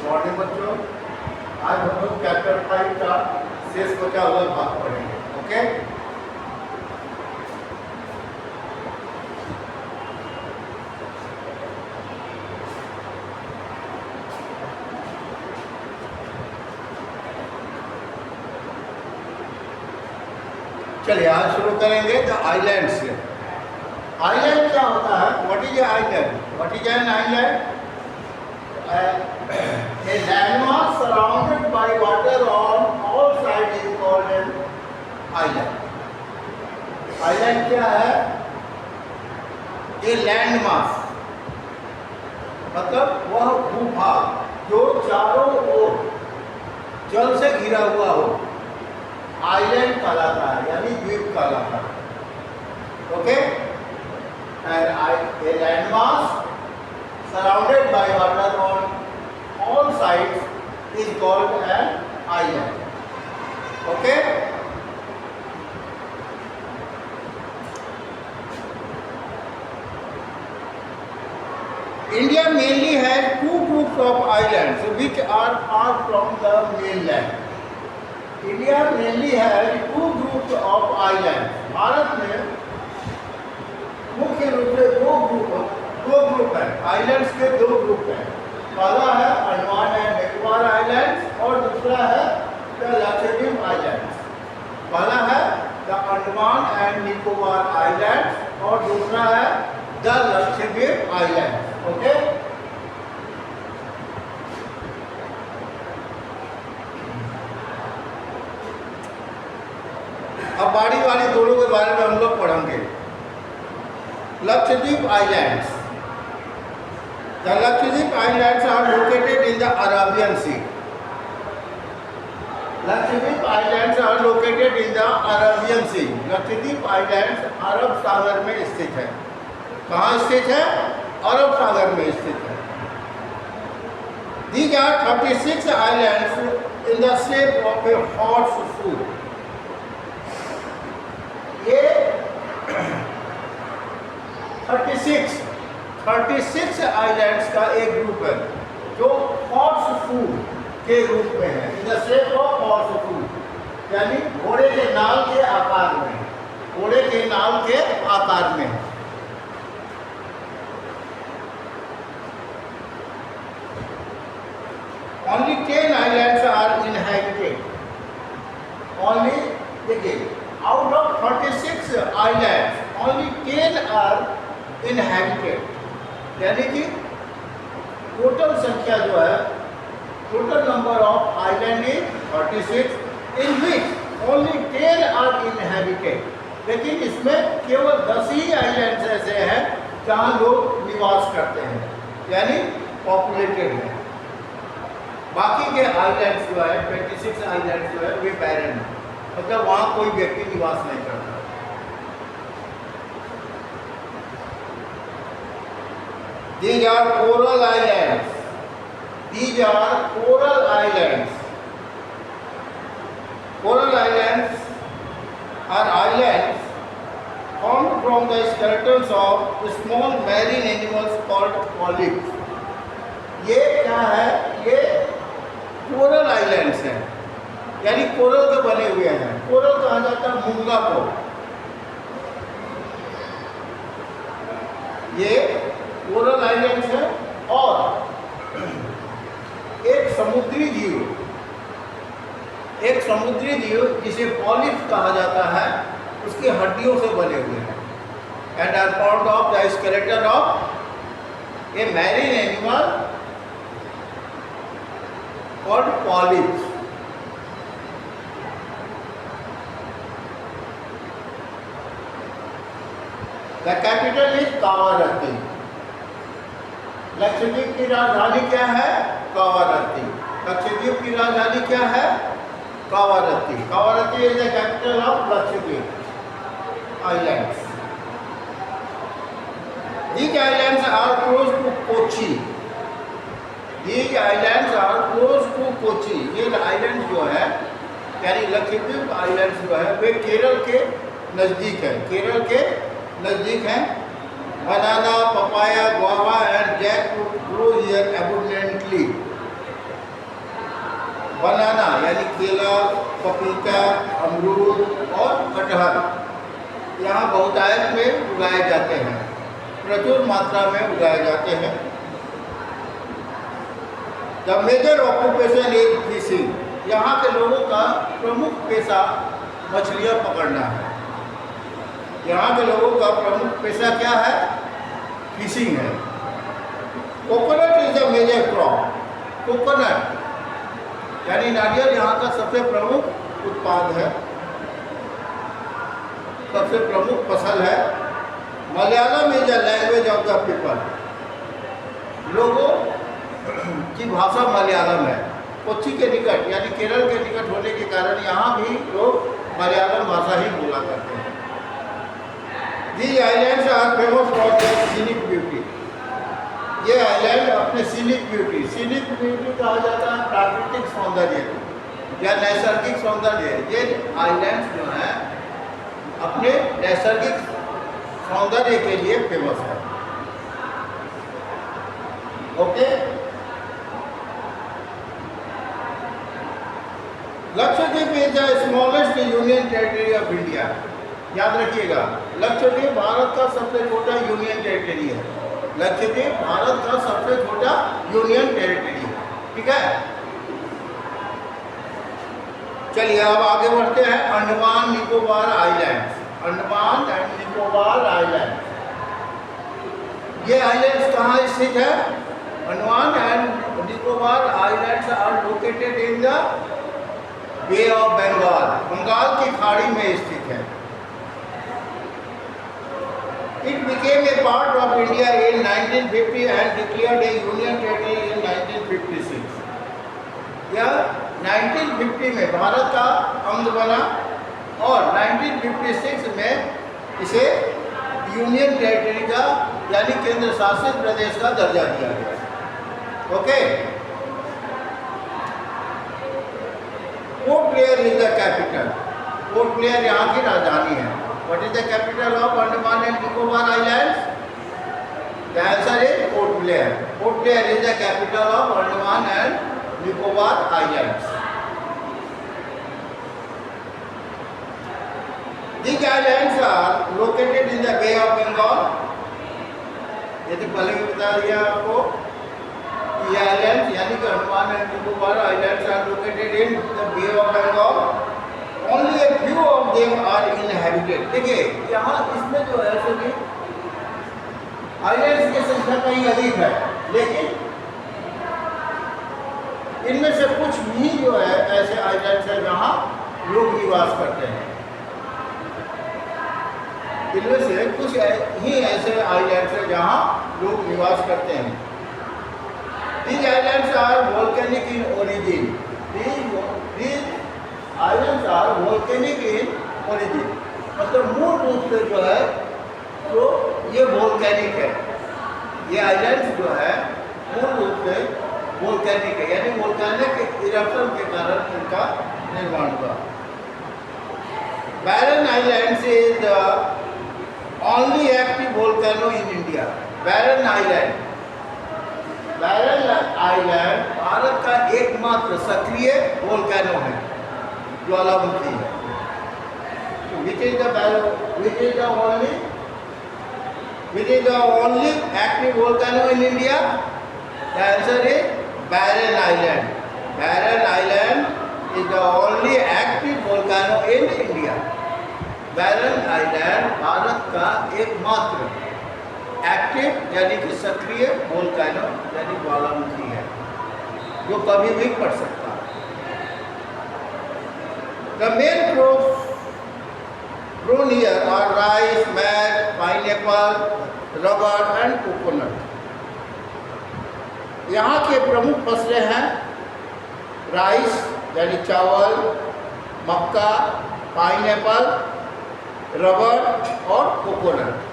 Morning बच्चों, आज हम लोग चैप्टर 5 का शेष बचा हुआ भाग पढ़ेंगे। ओके, चलिए आज शुरू करेंगे द आइलैंड से। आइलैंड क्या होता है? What is a island? What is an island? A landmass surrounded by water on all sides is called an island. Island क्या है? A landmass मतलब वह भूभाग जो चारों ओर जल से घिरा हुआ हो, आइलैंड कहलाता है, यानी द्वीप कहलाता है। Okay, a landmass surrounded by water on all sides is called an island. Okay, India mainly has two groups of islands which are far from the mainland. India mainly has two groups of islands. Bharat में मुख्य रूप से दो group है, islands के दो group हैं। पहला है अंडमान एंड निकोबार आइलैंड्स और दूसरा है द लक्षद्वीप आइलैंड्स। पहला है the Andaman and Nicobar islands और दूसरा है द लक्षद्वीप आइलैंड्स। ओके, अब बारी बारी दोनों के बारे में हम लोग पढ़ेंगे। Lakshadweep Islands. The Lakshadweep Islands are located in the Arabian Sea. Lakshadweep Islands are located in the Arabian Sea. Lakshadweep Islands अरब सागर में स्थित है। कहाँ स्थित है? अरब सागर में स्थित है। These are 36 islands in the shape of a horseshoe. ये 36 आइलैंड्स का एक ग्रुप है जो हॉर्सशू के रूप में है। In the shape of horseshoe, यानी घोड़े के नाल के आकार में, घोड़े के नाल के आकार में है। Only 10 islands are inhabited. Only, देखिए, out of 36 islands, only 10 are inhabited. यानी कि टोटल संख्या जो है, total number of island is 36, in which only 10 are inhabited. लेकिन इसमें केवल 10 ही आइलैंड्स ऐसे हैं जहाँ लोग निवास करते हैं, यानी पॉपुलेटेड है। बाकी के आइलैंड्स जो है, 26 आइलैंड्स जो है, वे बैरन है, मतलब वहाँ कोई व्यक्ति निवास नहीं करता। These are coral islands. These are coral islands. Coral islands are islands formed from the skeletons of small marine animals called polyps. ये क्या है? ये कोरल आइलैंड्स हैं, यानी कोरल के बने हुए हैं। कोरल कहा जाता है मूंगा को। ये कोरल आइलैंड्स है और एक समुद्री जीव जिसे पॉलिप कहा जाता है, उसकी हड्डियों से बने हुए हैं। And are part of the skeleton of a marine animal called polyps. The capital is Kavaratti. Lakshadweep की राजधानी क्या है? कावारत्ती। लक्षद्वीप की राजधानी क्या है? Kavaratti. Kavaratti is the capital of Lakshadweep islands. These islands are close to Kochi. These islands are close to Kochi. ये island जो है, यानी लक्षद्वीप आइलैंड्स जो है, वे केरल के नज़दीक है। केरल के नज़दीक हैं। Banana, papaya, guava and jackfruit grow here abundantly. बनाना यानी केला, पपीता, अमरूद और कटहल यहाँ बहुतायत में उगाए जाते हैं, प्रचुर मात्रा में उगाए जाते हैं। The major occupation is fishing. यहाँ के लोगों का प्रमुख पेशा मछलियाँ पकड़ना है। यहाँ के लोगों का प्रमुख पेशा क्या है? फिशिंग है। Coconut is the major crop. Coconut यानी नारियल यहाँ का सबसे प्रमुख उत्पाद है, सबसे प्रमुख फसल है। Malayalam is the language of the people. लोगों की भाषा मलयालम है। कोच्चि के निकट यानी केरल के निकट होने के कारण यहाँ भी लोग मलयालम भाषा ही बोला करते हैं। These islands are famous for their scenic beauty. ये आइलैंड अपने सीनिक ब्यूटी कहा जाता है प्राकृतिक सौंदर्य या नैसर्गिक सौंदर्य। ये आइलैंड जो है अपने नैसर्गिक सौंदर्य के लिए फेमस है। Okay, Lakshadweep is the smallest union territory of India. याद रखिएगा, लक्षद्वीप भारत का सबसे छोटा यूनियन टेरिटरी है। लक्षद्वीप भारत का सबसे छोटा यूनियन टेरिटरी है। ठीक है, चलिए अब आगे बढ़ते हैं। Andaman Nicobar islands. Andaman and Nicobar island, ये आइलैंड्स कहाँ स्थित है? Andaman and Nicobar islands are located in the Bay of Bengal. Bengal की खाड़ी में स्थित है। It became a part of India in 1950 and declared a union territory in 1956. यह 1950 में भारत का अंग बना और 1956 में इसे यूनियन टेरिटरी का यानी केंद्र शासित प्रदेश का दर्जा दिया गया। Okay, port Blair is the capital. Port Blair यहाँ की राजधानी है। What is the capital of Andaman and Nicobar Islands? The answer is Port Blair. Port Blair is the capital of Andaman and Nicobar Islands. These islands are located in the Bay of Bengal. ये तो पहले भी बता दिया आपको। ये island यानी कि Andaman and Nicobar islands are located in the Bay of Bengal. Only a few of them are inhabited. देखिए यहाँ इसमें जो है सभी आइलैंड्स की संख्या कहीं अधिक है, लेकिन इनमें से कुछ ही जो है ऐसे आइलैंड्स हैं जहाँ लोग निवास करते हैं। इनमें से कुछ ही ऐसे आइलैंड्स हैं जहाँ लोग निवास करते हैं। These islands are volcanic in origin. These islands are volcanic in origin, मतलब मूल रूप से जो है तो ये वोल्केनिक है। ये आइलैंड्स जो है मूल रूप से वोल्केनिक है, यानी वोल्केनिक इरप्शन के कारण इनका निर्माण हुआ। Barren islands is the only active volcano in India. Barren island भारत का एकमात्र सक्रिय वोल्केनो है, ज्वालामुखी है। Which is the only active volcano in India? The answer is Barren Island. Barren Island is the only active volcano in India. Barren Island Bharat का एकमात्र active यानी कि सक्रिय वोल्केनो यानी ज्वालामुखी है, जो कभी भी फट सकता है। The main crops grown here are rice, maize, pineapple, rubber and coconut. यहाँ के प्रमुख फसलें हैं राइस यानी चावल, मक्का, पाइनएप्पल, रबर और coconut.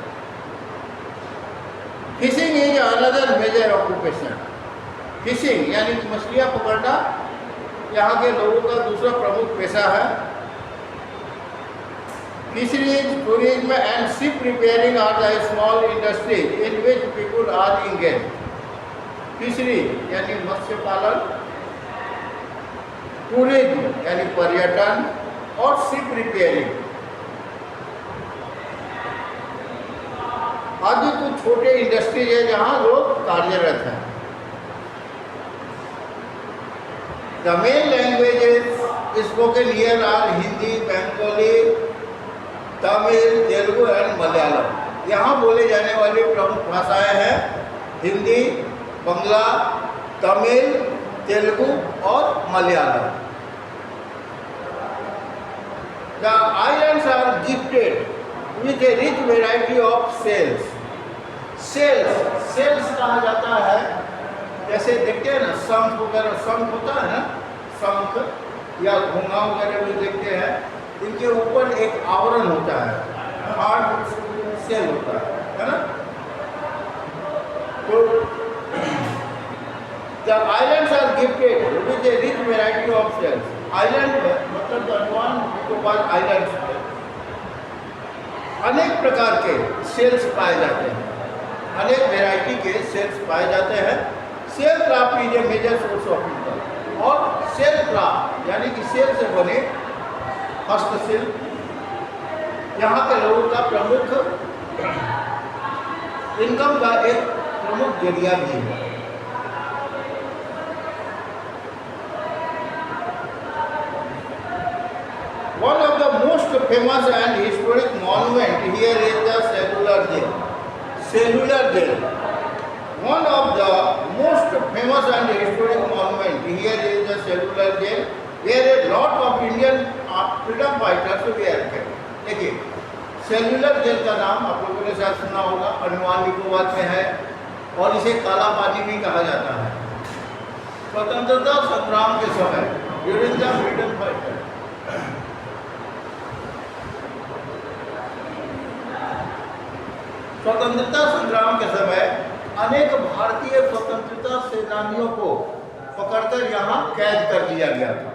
Fishing is another major occupation. Fishing यानी मछलियाँ पकड़ना यहाँ के लोगों का दूसरा प्रमुख पेशा है। Fisheries, tourism and ship repairing are the small industries in which people are engage. Fisheries यानी मत्स्य पालन, टूरिज्म यानी पर्यटन और शिप रिपेयरिंग आदि कुछ छोटे इंडस्ट्रीज है जहाँ लोग कार्यरत हैं। The main languages spoken here are Hindi, Bengali, Tamil, Telugu and Malayalam. यहाँ बोले जाने वाली प्रमुख भाषाएं हैं हिंदी, बंगला, तमिल, तेलुगु और Malayalam. The islands are gifted with a rich variety of shells. Shells कहा जाता है, जैसे देखते हैं ना शंख वगैरह, शंख होता है ना, शंख या घोंघा वगैरह भी देखते हैं, इनके ऊपर एक आवरण होता है, हार्ड सेल होता है ना। तो the islands are gifted with a rich variety of shells. Island मतलब अंडमान निकोबार आइलैंड्स में अनेक प्रकार के सेल्स पाए जाते हैं, अनेक वैरायटी के सेल्स पाए जाते हैं। Shell craft is a major source of income. और सेल क्राफ्ट यानी कि सेल से बने हस्तशिल्प यहाँ के लोगों का प्रमुख इनकम का एक प्रमुख जरिया भी है। One of the most famous and historic monument here is the cellular jail. Cellular jail. One of the most famous and historic monument here is the cellular jail, where a lot of Indian freedom fighters were kept. देखिए, cellular jail का नाम आप लोगों ने शायद सुना होगा, अंडमान निकोबार में है और इसे काला पानी भी कहा जाता है। स्वतंत्रता संग्राम के समय ड्यूरिंग द फ्रीडम फाइटर स्वतंत्रता संग्राम के समय अनेक भारतीय स्वतंत्रता सेनानियों को पकड़कर यहाँ कैद कर दिया गया था।